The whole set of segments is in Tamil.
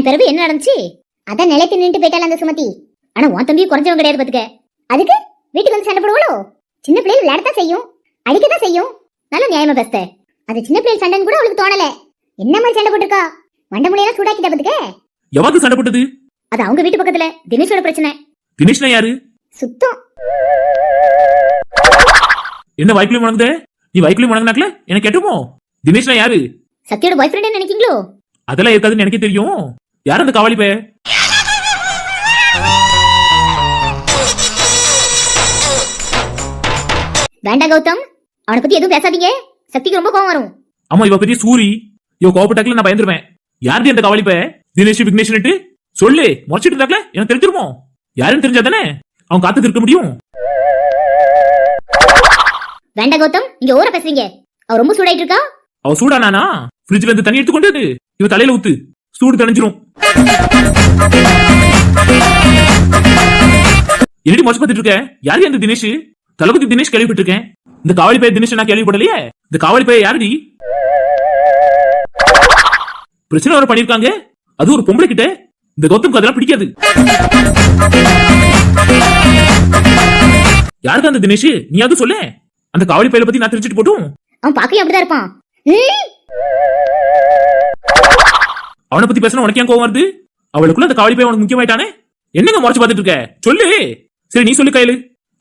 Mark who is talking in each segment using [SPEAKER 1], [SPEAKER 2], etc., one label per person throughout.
[SPEAKER 1] பிறகு என்ன நடந்துச்சு? அதான் நிலைத்து நின்று போயிட்டால அந்த சுமதி. ஆனா உன் தம்பி குறைஞ்சவங்க கிடையாது பாத்துக்க. அதுக்கு வீட்டுக்கு வந்து சண்டை போடுவாளோ? சின்ன பிள்ளைகள் விளையாடத்தான் செய்யும், அடிக்கத்தான் செய்யும். நல்ல நியாயமா பேச. அது சின்ன பிள்ளைகள் சண்டைன்னு கூட அவளுக்கு தோணல. என்ன மாதிரி சண்டை போட்டுருக்கா? மண்ட முடியெல்லாம் சூடாக்கிட்ட பாத்துக்க.
[SPEAKER 2] எவாக்கு சண்டை போட்டது?
[SPEAKER 1] அது அவங்க வீட்டு பக்கத்துல தினேஷோட பிரச்சனை.
[SPEAKER 2] தினேஷ்னா யாரு?
[SPEAKER 1] சுத்தம்.
[SPEAKER 2] என்ன வைக்குலி முணங்குதே? நீ வைக்குலி முணங்குனாக்கல எனக்கு கேட்டுமோ? தினேஷ்னா யாரு?
[SPEAKER 1] சத்தியோட பாய் ஃப்ரெண்ட் நினைக்கீங்களோ?
[SPEAKER 2] அதெல்லாம் இருக்காதுன்னு எனக்கு தெரியும். யார் அந்த காவலி பைய?
[SPEAKER 1] வேண்டாம் கௌதம், அவனை பத்தி எதுவும் பேசாதீங்க. சக்திக்கு ரொம்ப கோவம் வரும்.
[SPEAKER 2] ஆமா, இவ பெரிய சூரி. இவ கோவப்பட்டாக்கல நான் பயந்துருவேன். யாரு அந்த காவலி பைய? தினேஷ் விக்னேஷ் சொல்லு. முறைச்சிட்டு இருந்தாக்கல எனக்கு தெரிஞ்சிருமோ? யாருன்னு தெரிஞ்சாதானே அவன் காத்துக்கு இருக்க முடியும்.
[SPEAKER 1] வேண்டாம் கௌதம், நீங்க ஓர பேசுறீங்க. அவ ரொம்ப சூடாயிட்டு இருக்கா.
[SPEAKER 2] அவ சூடானா? ஃப்ரிட்ஜ்ல இருந்து தண்ணி எடுத்து கொண்டு இவ தலையில ஊத்து, சூடு தணிஞ்சிரும். என்னடி மொச்ச பார்த்துட்டு இருக்க? யாரு அந்த தினேஷ்? தளபதி தினேஷ் கேள்விப்பட்டு இருக்கேன். இந்த காவலி பைய தினேஷ் நான் கேள்விப்படலையே. இந்த காவலி பைய யாருடி? பிரச்சனை வர பண்ணிருக்காங்க. அது ஒரு பொம்பளை கிட்ட. இந்த கௌதம்க்கு அதெல்லாம் பிடிக்காது. யாருக்கு அந்த தினேஷ்? நீ அது சொல்ல. அந்த காவலி பையில பத்தி நான் தெரிஞ்சுட்டு போட்டும்.
[SPEAKER 1] அவன் பாக்கவே அப்படிதான் இருப்பான்.
[SPEAKER 2] அவனை பத்தி பேசணும் உனக்கு ஏன் கோவம் வருது? அவளுக்குள்ள அந்த காவலி பையன் உனக்கு முக்கியமாயிட்டானே. என்னங்க முறைச்சு பார்த்துட்டு இருக்க? சொல்லு. சரி நீ சொல்லு கையில.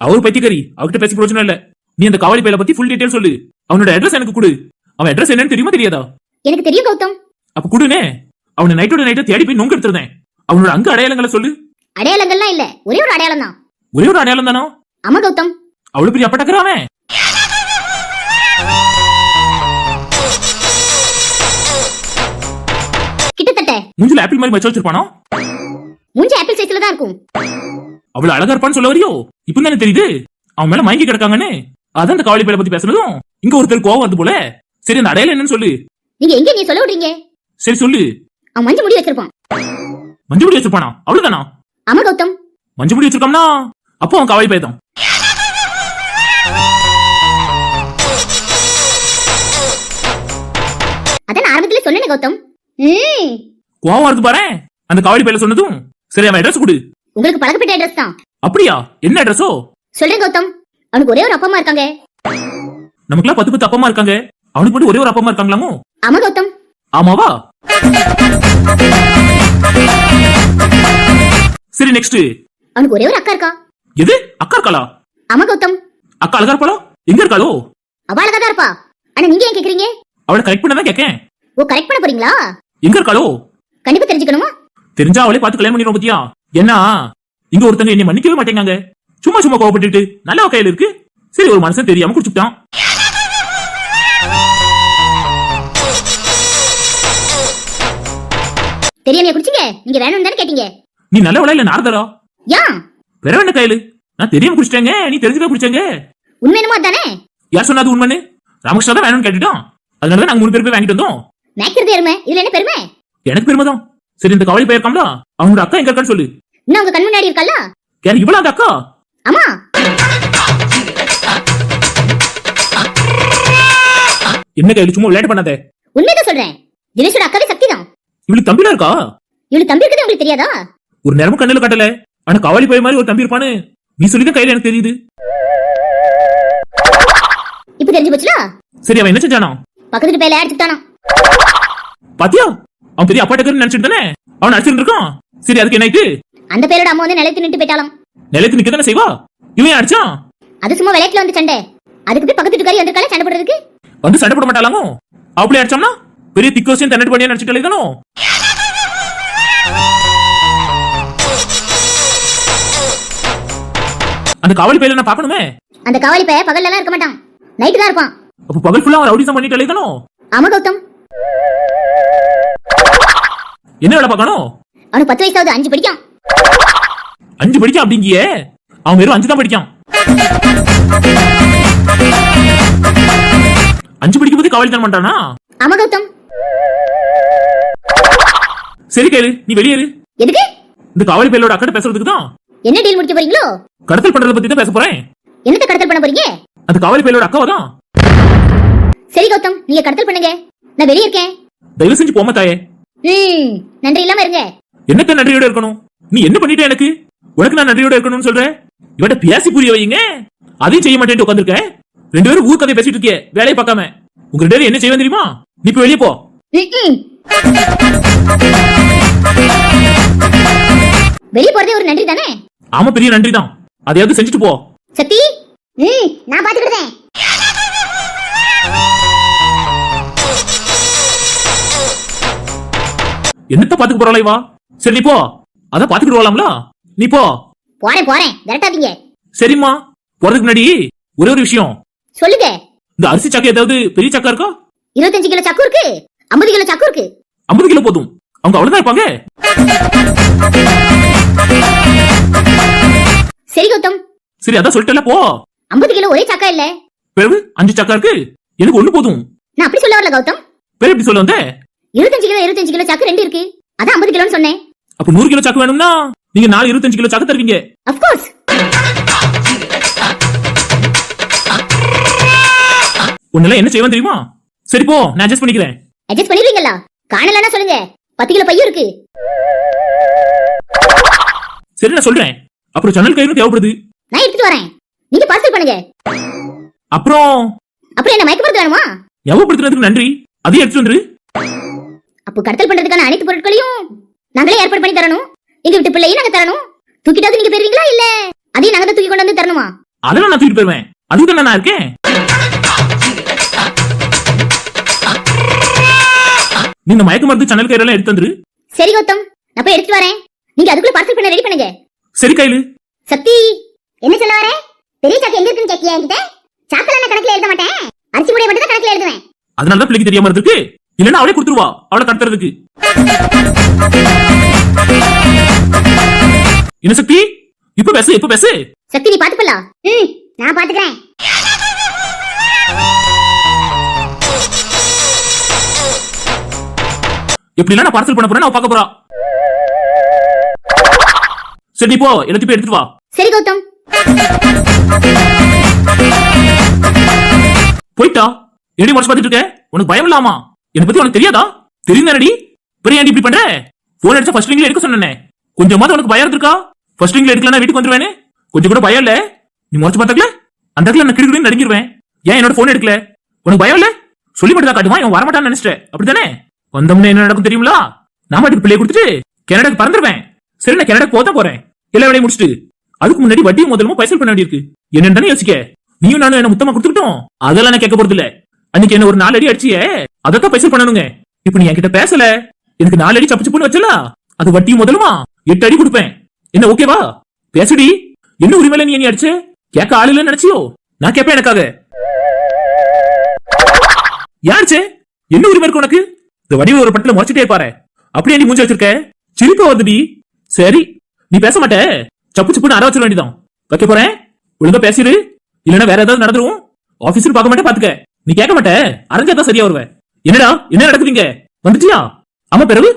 [SPEAKER 2] அவரு பைத்தியக்காரி, அவகிட்ட பேசி பிரச்சனை இல்ல. நீ அந்த காவலி பையில பத்தி ஃபுல் டீடைல் சொல்லு. அவனோட அட்ரஸ் எனக்கு கொடு. அவன் அட்ரஸ் என்னன்னு தெரியுமா தெரியாதா?
[SPEAKER 1] எனக்கு தெரியும் கௌதம்.
[SPEAKER 2] அப்ப குடுனே. அவனை நைட்டோட நைட்டா தேடி போய் நொங்க எடுத்துறேன். அவனோட அங்க அடையாளங்களை சொல்லு.
[SPEAKER 1] அடையாளங்கள்லாம் இல்ல, ஒரே ஒரு அடையாளம் தான்.
[SPEAKER 2] ஒரே ஒரு அடையாளம் தானோ?
[SPEAKER 1] ஆமா கௌதம்.
[SPEAKER 2] அவ்வளவு பெரிய அப்பட்டக்கறாவே.
[SPEAKER 1] கிட்டத்தட்ட
[SPEAKER 2] மூஞ்சில ஆப்பிள் மாதிரி மச்ச வச்சிருப்பானோ?
[SPEAKER 1] மூஞ்சி ஆப்பிள் சைஸ்ல தான் இருக்கும்.
[SPEAKER 2] அவ்வளவு அழகா இருப்பான்னு சொல்ல வரியோ? இப்ப தானே தெரியுது அவன் மேல மயங்கி கிடக்காங்கன்னு. அதான் அந்த காவலி பையில பத்தி பேசுறதும் இங்க ஒருத்தர் கோவம் வருது போல. சரி அந்த அடையாளம் என்னன்னு சொல்லு.
[SPEAKER 1] நீங்க எங்க நீ சொல்ல விடுறீங்க?
[SPEAKER 2] சரி சொல்லு.
[SPEAKER 1] அவன் மஞ்சள் முடி வச்சிருப்பான்.
[SPEAKER 2] மஞ்சள் முடி வச்சிருப்பானா? அவ்வளவுதானா?
[SPEAKER 1] ஆமா கௌதம்.
[SPEAKER 2] மஞ்சள் முடி வச்சிருக்காம்னா அப்போ அவன் காவலி பையதான்.
[SPEAKER 1] அதான் ஆரம்பத்துல சொன்னேன் கௌதம்.
[SPEAKER 2] கோவம் வருது பாரு அந்த காவலி பையில சொன்னதும். சரி அவன் அட்ரஸ் கொடு.
[SPEAKER 1] உங்களுக்கு பழக்கப்பட்ட அட்ரஸ் தான்.
[SPEAKER 2] அப்படியா? என்ன அட்ரஸோ?
[SPEAKER 1] சொல்றேன் கௌதம். அவனுக்கு ஒரே ஒரு அப்பா அம்மா இருக்காங்க.
[SPEAKER 2] நமக்குலாம் 10 அப்பா அம்மா இருக்காங்க. அவனுக்கு மட்டும் ஒரே ஒரு அப்பா அம்மா இருக்காங்களாமோ?
[SPEAKER 1] ஆமா கௌதம்.
[SPEAKER 2] ஆமாவா? சரி நெக்ஸ்ட்.
[SPEAKER 1] அவனுக்கு ஒரே ஒரு அக்கா இருக்கா.
[SPEAKER 2] எது? அக்கா இருக்காளா?
[SPEAKER 1] ஆமா கௌதம்.
[SPEAKER 2] அக்கா அழகா இருப்பாளோ? எங்க இருக்காளோ?
[SPEAKER 1] அவ அழகா தான் இருப்பா. ஆனா நீங்க ஏன் கேக்குறீங்க?
[SPEAKER 2] அவளை கரெக்ட் பண்ணதான் கேக்கேன்.
[SPEAKER 1] ஓ, கரெக்ட் பண்ண போறீங்களா?
[SPEAKER 2] எங்க இருக்காளோ?
[SPEAKER 1] கண்டிப்பா தெரிஞ்சுக்கணுமா?
[SPEAKER 2] தெரிஞ்சா அவளே பார்த்து கல்யாணம் பண்ணிடுவோம் பத்தியா? என்ன இங்க ஒருத்தங்க என்னை மன்னிக்கவே மாட்டேங்காங்க. சும்மா சும்மா கோவப்பட்டுட்டு நல்ல கையில இருக்கு. சரி ஒரு மனுஷன் தெரியாம குடிச்சுட்டான்.
[SPEAKER 1] தெரியாம குடிச்சீங்க? நீங்க வேணும்னு தானே கேட்டீங்க.
[SPEAKER 2] நீ நல்லவளா இல்ல நாரதரா?
[SPEAKER 1] யா
[SPEAKER 2] வேற என்ன கையில? நான் தெரியாம குடிச்சிட்டேங்க, நீ தெரிஞ்சுக்க குடிச்சேங்க.
[SPEAKER 1] உண்மையுமா தானே?
[SPEAKER 2] யார் சொன்னாது உண்மைன்னு? ராமகிருஷ்ணா தான் வேணும்னு கேட்டுட்டான். அதனாலதான் நாங்க 3 பேர் போய் வாங்கிட்டு வந்தோம்.
[SPEAKER 1] மேக்கிறது பெருமை, இதுல என்ன பெருமை?
[SPEAKER 2] எனக்கு பெருமை தான். சரி இந்த காவலி போயிருக்காம்ல, அவனோட அக்கா எங்க இருக்கான்னு சொல்லு.
[SPEAKER 1] இன்னும் உங்க கண் முன்னாடி இருக்கல்ல?
[SPEAKER 2] யார் இவளா அந்த அக்கா?
[SPEAKER 1] ஆமா.
[SPEAKER 2] என்ன கையில சும்மா விளையாட்டு பண்ணாத.
[SPEAKER 1] உண்மைதான் சொல்றேன். தினேஷோட அக்காவே சக்தி தான்.
[SPEAKER 2] இவளுக்கு தம்பிலாம் இருக்கா?
[SPEAKER 1] இவளுக்கு தம்பி இருக்குது உங்களுக்கு தெரியாதா?
[SPEAKER 2] ஒரு நேரமும் கண்ணுல காட்டல. ஆனா காவலி போய் மாதிரி ஒரு தம்பி இருப்பானு நீ சொல்லிதான் கையில எனக்கு தெரியுது.
[SPEAKER 1] இப்ப தெரிஞ்சு போச்சுல?
[SPEAKER 2] சரி அவன் என்ன செஞ்சானா?
[SPEAKER 1] பக்கத்து பேல அடிச்சுட்டானா.
[SPEAKER 2] பாத்தியா? அவன் பெரிய அப்பாட்டக்கர்னு நினைச்சிட்டு தானே அவன் அடிச்சிட்டு இருக்கான். சரி அதுக்கு என்ன ஆயிட்டு?
[SPEAKER 1] அந்த பேரோட அம்மா வந்து நிலைத்து நின்று போயிட்டாலாம்.
[SPEAKER 2] நிலைத்து நிக்க தானே செய்வா. இவன் அடிச்சான்.
[SPEAKER 1] அது சும்மா விளையாட்டுல வந்து சண்டை. அதுக்கு போய் பக்கத்து வீட்டுக்காரி வந்திருக்கால சண்டை போடுறதுக்கு.
[SPEAKER 2] வந்து சண்டை போட மாட்டாளாமோ? அவளே அடிச்சோம்னா பெரிய திக்கோசியம் தன்னட்டு பண்ணியா நினைச்சிட்டு தானோ? அந்த காவலி பையில நான் பாக்கணுமே.
[SPEAKER 1] அந்த காவலி பைய பகல்ல எல்லாம் இருக்க மாட்டான், நைட் தான் இருப்பான்.
[SPEAKER 2] அப்ப பகல் ஃபுல்லா அவன் ரவுடிசம் பண்ணிட்டு தானோ?
[SPEAKER 1] ஆமா கௌதம்.
[SPEAKER 2] என்ன வேலை பார்க்கணும்?
[SPEAKER 1] அவனுக்கு 10 வயசாவது, 5 படிக்கான்.
[SPEAKER 2] 5 படிக்கான் அப்படிங்கியே? அவன் வெறும் 5 தான் படிக்கான். 5 படிக்கும் போது காவலி தர மாட்டானா?
[SPEAKER 1] ஆமா கௌதம்.
[SPEAKER 2] சரி கேளு, நீ வெளியேறு.
[SPEAKER 1] எதுக்கு?
[SPEAKER 2] இந்த காவலி பையலோட அக்கட பேசுறதுக்கு தான்.
[SPEAKER 1] என்ன டீல் முடிக்க போறீங்களோ?
[SPEAKER 2] கடத்தல் பண்றத பத்தி தான் பேச போறேன்.
[SPEAKER 1] என்னத்த கடத்தல் பண்ண போறீங்க?
[SPEAKER 2] அந்த காவலி பையலோட அக்காவா தான்.
[SPEAKER 1] சரி கௌதம், நீங்க கடத்தல் பண்ணுங்க, நான் வெளிய இருக்கேன்.
[SPEAKER 2] தயவு செஞ்சு போமா தாயே.
[SPEAKER 1] நன்றி இல்லாம இருங்க.
[SPEAKER 2] என்னத்த நன்றியோட இருக்கணும்? நீ என்ன பண்ணிட்ட எனக்கு? உனக்கு நான் நன்றியோட இருக்கணும்னு சொல்றேன். இவட்ட பேசி புரிய வைங்க. அதையும் செய்ய மாட்டேன்னு உட்காந்துருக்க. ரெண்டு பேரும் ஊர் கதையை பேசிட்டு இருக்கிய, வேலையை பார்க்காம. உங்க ரெண்டு பேரும் என்ன செய்வேன் தெரியுமா? நீ இப்ப வெளியே போ.
[SPEAKER 1] வெளிய போறதே ஒரு நன்றி தானே?
[SPEAKER 2] ஆமா, பெரிய நன்றி தான். அதையாவது செஞ்சுட்டு போ.
[SPEAKER 1] சக்தி, நான் பாத்துக்கிட்டேன்.
[SPEAKER 2] என்னத்த பாத்துக்க போறாளா இவா? சரி நீ போ. அத பாத்துக்கிட்டு வரலாம்ல. நீ போ.
[SPEAKER 1] போறேன் விரட்டாதீங்க.
[SPEAKER 2] சரிம்மா, போறதுக்கு முன்னாடி ஒரே ஒரு விஷயம்
[SPEAKER 1] சொல்லுங்க.
[SPEAKER 2] இந்த அரிசி சாக்கு ஏதாவது பெரிய சாக்கா இருக்கா?
[SPEAKER 1] 25 கிலோ சாக்கு இருக்கு, 50 கிலோ சாக்கு இருக்கு.
[SPEAKER 2] 50 கிலோ போதும். அவங்க அவ்வளவுதான் இருப்பாங்க.
[SPEAKER 1] சரி கௌதம்.
[SPEAKER 2] சரி, அதான் சொல்லிட்டல, போ.
[SPEAKER 1] 50 கிலோ ஒரே சாக்கா இல்ல.
[SPEAKER 2] பிறகு 5 சாக்கா இருக்கு. எனக்கு ஒண்ணு போதும்.
[SPEAKER 1] நான் அப்படி சொல்ல வரல கௌதம்.
[SPEAKER 2] பிறகு எப்படி சொல்ல வந்த?
[SPEAKER 1] 25 கிலோ சாக்கு 2 இருக்கு, அதான் 50 கிலோன்னு சொன்னேன்.
[SPEAKER 2] அப்ப 100 கிலோ சாக்கு வேணும்னா நீங்க 4 25 கிலோ சாக்கு தருவீங்க.
[SPEAKER 1] Of course.
[SPEAKER 2] உன்னெல்லாம் என்ன செய்வேன் தெரியுமா? சரி போ, நான் அட்ஜஸ்ட் பண்ணிக்கிறேன்.
[SPEAKER 1] அட்ஜஸ்ட் பண்ணிடுவீங்களா? காணலன்னா சொல்லுங்க, 10 கிலோ பையும் இருக்கு.
[SPEAKER 2] சரி நான் சொல்றேன். அப்புறம் ஜன்னல் கயிறு தேவைப்படுது,
[SPEAKER 1] நான் எடுத்துட்டு வரேன். நீங்க பார்சல் பண்ணுங்க.
[SPEAKER 2] அப்புறம்
[SPEAKER 1] என்ன மயக்கப்படுத்த வேணுமா?
[SPEAKER 2] ஞாபகப்படுத்துறதுக்கு நன்றி. அதையும் எடுத்துட்டு வந்துரு.
[SPEAKER 1] அப்போ கடத்தல் பண்றதுக்கான அனைத்து பொருட்களையும் நாங்களே ஏற்பாடு பண்ணி தரணும். எங்க வீட்டு பிள்ளையும் நாங்க தரணும். தூக்கிட்டாவது நீங்க போயிருவீங்களா, இல்ல அதையும் நாங்க தான் தூக்கி கொண்டு வந்து தரணுமா?
[SPEAKER 2] அதெல்லாம் நான் தூக்கிட்டு போயிருவேன். அதுக்கு நான் இருக்கேன். நீ இந்த மயக்க மருந்து ஜன்னல் கயிறு எல்லாம் எடுத்து வந்துரு.
[SPEAKER 1] சரி கௌதம், நான் போய் எடுத்துட்டு வரேன். நீங்க அதுக்குள்ள பார்சல் பண்ண ரெடி பண்ணுங்க.
[SPEAKER 2] சரி கையில.
[SPEAKER 1] சக்தி, என்ன சொல்ல வரே? பெரிய சாக்கு எங்க இருக்குன்னு கேட்டியா என்கிட்ட? சாக்குல நான் கணக்குல எழுத மாட்டேன், அரிசி மூடைய மட்டும் தான் கணக்குல எழுதுவேன்.
[SPEAKER 2] அதனால தான் பிள்ளைக்கு தெரியாம இருக்கு. இல்லன்னா அவளே கொடுத்துருவா, அவளை கடத்துறதுக்கு. என்ன சக்தி, இப்ப பேசு.
[SPEAKER 1] சக்தி, நீ பாத்துப்பல. நான் பாத்துக்கிறேன்.
[SPEAKER 2] எப்படிலாம் நான் பார்சல் பண்ண போறேன், நான் பார்க்க போறா. சரி நீ போ, எல்லாத்தையும் போய் எடுத்துட்டு வா.
[SPEAKER 1] சரி கௌதம்.
[SPEAKER 2] போயிட்டா? எப்படி மனசு பார்த்துட்டு இருக்க? உனக்கு பயம் இல்லாமா? என்னை பத்தி உனக்கு தெரியாதா? தெரியுதானடி? பெரிய ஏன்டி இப்படி பண்ற? போன் அடிச்சா ஃபர்ஸ்ட் ரிங்ல எடுக்க சொன்னேன். கொஞ்சமாவது உனக்கு பயம் இருக்கா? ஃபர்ஸ்ட் ரிங்ல எடுக்கலன்னா வீட்டுக்கு வந்துருவேனே. கொஞ்சம் கூட பயம் இல்ல? நீ முறைச்சு பார்த்தாக்கல அந்த இடத்துல நான் கிடுக்கிடுன்னு நடுங்கிடுவேன். ஏன் என்னோட போன் எடுக்கல? உனக்கு பயம் இல்ல? சொல்லி மட்டும் தான் காட்டுமா, இவன் வரமாட்டான்னு நினைச்சிட்டேன். அப்படித்தானே? வந்தோம்னு என்ன நடக்கும் தெரியுங்களா? நான் மாட்டுக்கு பிள்ளைய கொடுத்துட்டு கனடாக்கு பறந்துருவேன். சரி, நான் கனடாக்கு போதான் போறேன், எல்லா வேலையும் முடிச்சுட்டு. அதுக்கு முன்னாடி வட்டியும் முதலும் பைசல் பண்ண வேண்டியிருக்கு. என்னன்னு தானே யோசிக்க. நீயும் நானும் என்ன முத்தமா கொடுத்துக்கிட்டோம், அதெல்லாம் நான் கேட்க போறது இல்ல. அன்னைக்கு என்ன ஒரு 4 அடி அடிச்சியே, அதான் பைசல் பண்ணணுங்க. இப்ப நீ என்கிட்ட பேசல, எனக்கு 4 அடி சப்பு சப்புன்னு வச்சல, அது வட்டியும் முதலுமா 8 அடி கொடுப்பேன். என்ன ஓகேவா? பேசுடி. என்ன உரிமையில நீ அடிச்ச? கேட்க ஆள் இல்லன்னு நினைச்சியோ? நான் கேட்பேன் எனக்காக. யாருச்சே? என்ன உரிமை இருக்கு உனக்கு? இந்த வடிவ ஒரு பட்டில முறைச்சிட்டே இருப்பாரு. அப்படியே நீ மூஞ்சி வச்சிருக்க, சிரிப்பா வந்துடி. சரி, நீ பேச மாட்ட, சப்பு சப்புன்னு அற வச்சிட வேண்டியதான். வைக்க போறேன், ஒழுங்கா பேசிடு. இல்லன்னா வேற ஏதாவது நடந்துரும். ஆபீஸர் பார்க்க மாட்டே பாத்துக்க. நீ கேட்க மாட்ட, அரைஞ்சாதான் சரியா வருவேன். என்னடா என்ன நடக்குதுங்க? வந்துட்டியா? ஆமா, பிறகு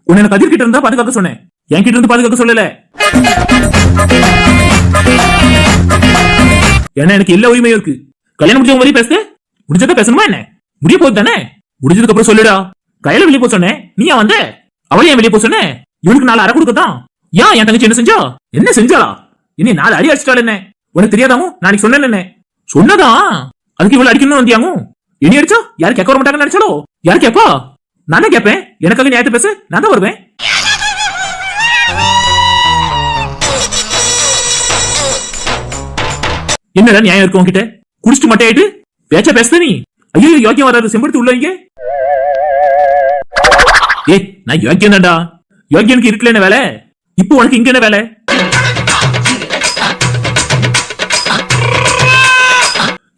[SPEAKER 2] உன்னை எனக்கு கதிர் கிட்ட இருந்தா பாதுகாக்க சொன்னேன், என் கிட்ட இருந்து பாதுகாக்க சொல்லல. ஏன்னா எனக்கு எல்லா உரிமையும் இருக்கு. கல்யாணம் முடிஞ்சவங்க மாதிரி பேச முடிஞ்சதா பேசணுமா? என்ன முடிய போகுது தானே? முடிஞ்சதுக்கு அப்புறம் சொல்லுடா. கையில வெளியே போக சொன்னேன், நீ ஏன் வந்த? அவளையும் வெளியே போக சொன்னேன். இவனுக்கு 4 அரை கொடுக்கத்தான். ஏன் என் தங்கச்சி என்ன செஞ்சா? என்ன செஞ்சாளா? இனி 4 அடி அடிச்சிட்டாள். என்ன உனக்கு தெரியாதாமோ? நாளைக்கு சொன்னேன். என்ன சொன்னதா? அதுக்கு இவ்வளவு அடிக்கணும்னு வந்தியாமோ? இனி அடிச்சா யாரு கேட்க வர மாட்டாங்கன்னு நினைச்சாலோ? யாரு கேப்பா? நான் தான் கேட்பேன். எனக்காக நியாயத்தை பேச நான் தான் வருவேன். என்னடா நியாயம் இருக்கு உன்கிட்ட? குடிச்சிட்டு மட்டை ஆயிட்டு பேச்ச பேசுத நீ? ஐயோ, யோக்கியம் வராது, செம்படுத்து உள்ள இங்க. ஏய், நான் யோக்கியம் தான்டா. யோக்கியனுக்கு இருக்குல்ல என்ன வேலை? இப்போ உனக்கு இங்க என்ன வேலை?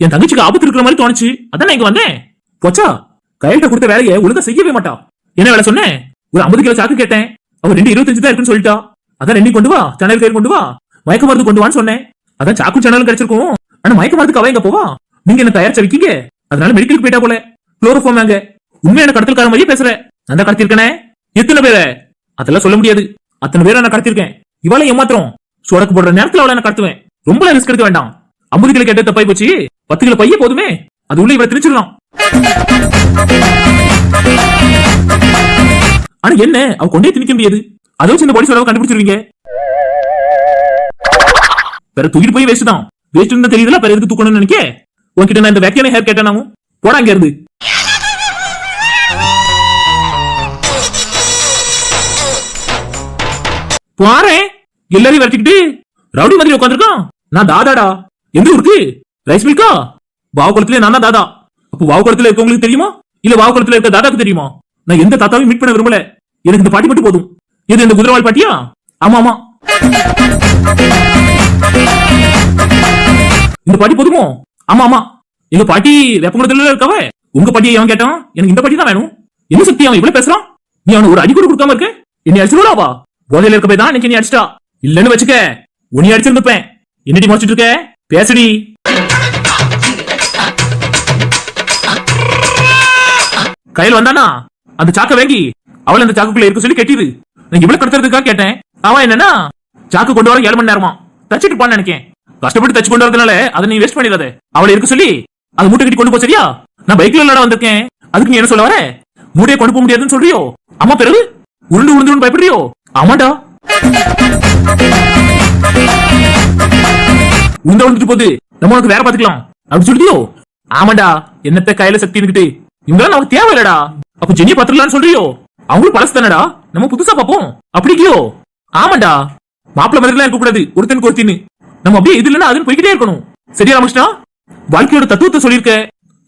[SPEAKER 2] என் தங்கச்சிக்கு ஆபத்து இருக்கிற மாதிரி தோணுச்சு, அதான் நான் இங்க வந்தேன். போச்சா, கையிட்ட கொடுத்த வேலையை ஒழுங்கா செய்யவே மாட்டா. என்ன வேலை சொன்னேன்? ஒரு 50 கிலோ சாக்கு கேட்டேன், அவ 2 25 தான் இருக்குன்னு சொல்லிட்டா. அதான் 2 கொண்டு வா, ஜன்னல் கயிறு கொண்டு வா, மயக்க மருந்து கொண்டு வான்னு சொன்னேன். அதான் சாக்கும் ஜன்னலும் கிடைச்சிருக்கும். ஆனா மயக்க மருந்துக்கு அவ எங்க போவா? நீங்க என்ன தயாரிச்ச வைக்கீங்க, அதனால மெடிக்கலுக்கு போயிட்டா போல. குளோரோஃபார்ம் வாங்க. உண்மையான கடத்தல்கார மாதிரியே பேசுற. நான் தான் கடத்திருக்கேனே. எத்தனை பேரை? அதெல்லாம் சொல்ல முடியாது. அத்தனை பேரை நான் கடத்திருக்கேன். இவளை ஏமாத்திரம். சொடக்கு போடுற நேரத்துல அவளை நான் கடத்துவேன். ரொம்ப ரிஸ்க் எடுக்க வேண்டாம். 50 கிலோ கேட்ட தப்பாய் போச்சு. 10 கிலோ பைய போதுமே, அது உள்ள இவரை திணிச்சிடலாம். ஆனா என்ன, அவ கொண்டே திணிக்க முடியாது. அதை வச்சு இந்த பாடி சொல்ல கண்டுபிடிச்சிருவீங்க. வேற தூக்கிட்டு போய் வேஸ்ட் தான். வேஸ்ட் இருந்தா தெரியுதுல, வேற எதுக்கு தூக்கணும்னு நினைக்க. உன்கிட்ட நான் இந்த வேக்கையான ஹேர் கேட்டானாவும் போடா அங்க இருந்து. பாரு எல்லாரையும் வரட்டிக்கிட்டு ரவுடி மாதிரி உட்காந்துருக்கான். நான் தாதாடா. எந்த ஊருக்கு? ரைஸ் மில்கா? வாவுக்குளத்துல நான் தான் தாதா. அப்போ வாவுக்குளத்துல இருக்கவங்களுக்கு தெரியுமா, இல்ல வாவுக்குளத்துல இருக்க தாதாக்கு தெரியுமா? நான் எந்த தாத்தாவையும் மீட் பண்ண விரும்பல. எனக்கு இந்த பாட்டி மட்டும் போதும். எது இந்த குதிரவாள் பாட்டியா? ஆமா ஆமா, இந்த பாட்டி போதுமோ? ஆமா ஆமா, எங்க பாட்டி வேப்பங்குளத்துல இருக்கவ. உங்க பாட்டியை அவன் கேட்டான், எனக்கு இந்த பாட்டி தான் வேணும். என்ன சக்தி அவன் இவ்வளவு பேசுறான்? நீ அவன் ஒரு அடி கூட கொடுக்காம இருக்க. என்னை அடிச்சுடுவாவா? போதையில இருக்க போய் தான் இன்னைக்கு நீ அடிச்சிட்டா. இல்லன்னு வச்சுக்க, உன்னை அடிச்சிருந்துப்பேன். என்னடி முடிச்சிட்டு இருக்க? பேசடி. கையில் வந்தானா அந்த சாக்க வாங்கி அவளை அந்த சாக்குக்குள்ள இருக்க சொல்லி கட்டிடு. நான் இவ்வளவு கடத்துறதுக்காக கேட்டேன். அவன் என்னன்னா சாக்கு கொண்டு வர 7 மணி நேரமா தச்சுட்டு போன்னு நினைக்கேன். கஷ்டப்பட்டு தச்சு கொண்டு வரதுனால அதை நீ வேஸ்ட் பண்ணிடாத. அவளை இருக்க சொல்லி அது மூட்டை கட்டி கொண்டு போ. சரியா? நான் பைக்ல இல்லடா வந்திருக்கேன். அதுக்கு நீ என்ன சொல்ல வர? மூட்டையை கொண்டு போக முடியாதுன்னு சொல்றியோ? அம்மா பிறகு உருண்டு உருண்டு பயப்படுறியோ? ஆமாண்டா, உருண்ட வந்துட்டு போகுது, நம்ம உனக்கு வேற பாத்துக்கலாம் அப்படி சொல்லியோ? ஆமாண்டா, என்னத்த கையில சக்தி இருக்கிட்டு இவங்க நமக்கு தேவையில்லடா. அப்ப ஜெனியை பாத்துக்கலாம்னு சொல்றியோ? அவங்களும் பழசு தானடா, நம்ம புதுசா பாப்போம் அப்படிக்கியோ? ஆமாண்டா, மாப்பிள்ள மாதிரி இருக்க கூடாது, ஒருத்தனுக்கு ஒருத்தின்னு. நம்ம அப்படியே இது இல்லைன்னா அதுன்னு போய்கிட்டே இருக்கணும். சரியா ராமகிருஷ்ணா? வாழ்க்கையோட தத்துவத்தை சொல்லியிருக்க.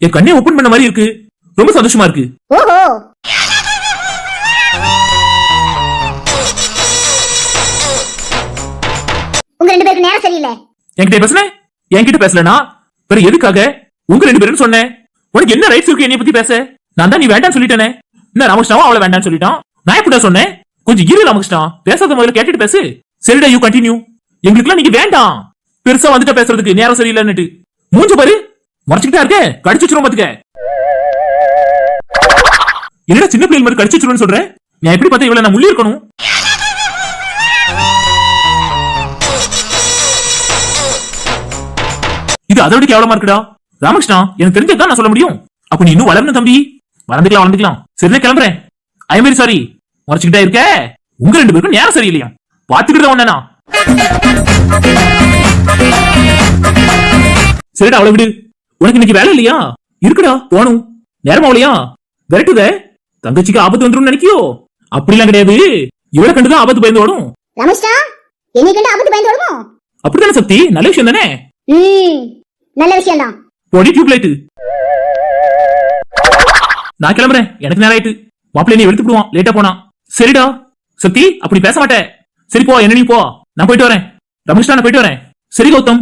[SPEAKER 2] என் கண்ணை ஓபன் பண்ண மாதிரி இருக்கு. ரொம்ப சந்தோஷமா இருக்கு.
[SPEAKER 1] ஓஹோ, உங்க 2 பேருக்கு நேரம் சரியில்லை.
[SPEAKER 2] என்கிட்ட பேசுனேன், என்கிட்ட பேசலனா வேற எதுக்காக? உங்க 2 பேரும் சொன்னேன். உனக்கு என்ன ரைட்ஸ் இருக்கு என்னைய பத்தி பேச? நான் தான் நீ வேண்டான்னு சொல்லிட்டேனே. என்ன ராமகிருஷ்ணாவும் அவளை வேண்டான்னு சொல்லிட்டான். நான் எப்படா சொன்னேன்? கொஞ்சம் இரு ராமகிருஷ்ணா, பேசாத முதல்ல கேட்டுட்டு பேசு. சரிடா, யூ கண்டினியூ. எங்களுக்குலாம் நீங்க வேண்டாம். பெருசா வந்துட்டு பேசுறதுக்கு நேரம் சரியில்லைன்னுட்டு மூஞ்ச பாரு, மறைச்சுக்கிட்டா இருக்க. கடிச்சு வச்சிரும் பாத்துக்க. என்னடா சின்ன பிள்ளைகள் மாதிரி கடிச்சு வச்சிருன்னு சொல்றேன்? நான் எப்படி பார்த்தா இவ்வளவு நான் முள்ளி இருக்கணும்? இது அதோட கேவலமா இருக்குடா. ராமகிருஷ்ணா, எனக்கு தெரிஞ்சதான் நான் சொல்ல முடியும். அப்ப நீ இன்னும் வளரணும் தம்பி. வளர்ந்துக்கலாம். சரி, கிளம்புறேன். I am very sorry. மறைச்சுக்கிட்டா இருக்க. உங்க 2 பேருக்கும் நேரம் சரியில்லையா? பாத்துக்கிட்டு ஒண்ணா. சரிடா, அவளை விடு. உனக்கு இன்னைக்கு வேலை இல்லையா? இருக்குடா, போகணும். நேரம் அவளையா விரட்டுத? தங்கச்சிக்கு ஆபத்து வந்துடும் நினைக்கியோ? அப்படிலாம் கிடையாது. இவளை கண்டுதான் ஆபத்து பயந்து ஓடும்.
[SPEAKER 1] ரமேஷ்டா, என்னை கண்டு ஆபத்து பயந்து ஓடுமோ?
[SPEAKER 2] அப்படித்தானே சக்தி? நல்ல விஷயம் தானே?
[SPEAKER 1] நல்ல விஷயம் தான்.
[SPEAKER 2] பொடி டியூப்லைட். நான் கிளம்புறேன், எனக்கு நேரம் ஆயிட்டு. மாப்பிள்ளை நீ எடுத்துடுவான் லேட்டா போனா. சரிடா சக்தி, அப்படி பேச மாட்டேன். சரி போ, என்ன நீ போ, நான் போயிட்டு வரேன். ரமேஷ்டா, நான் போயிட்டு வரேன். சரி கௌதம்.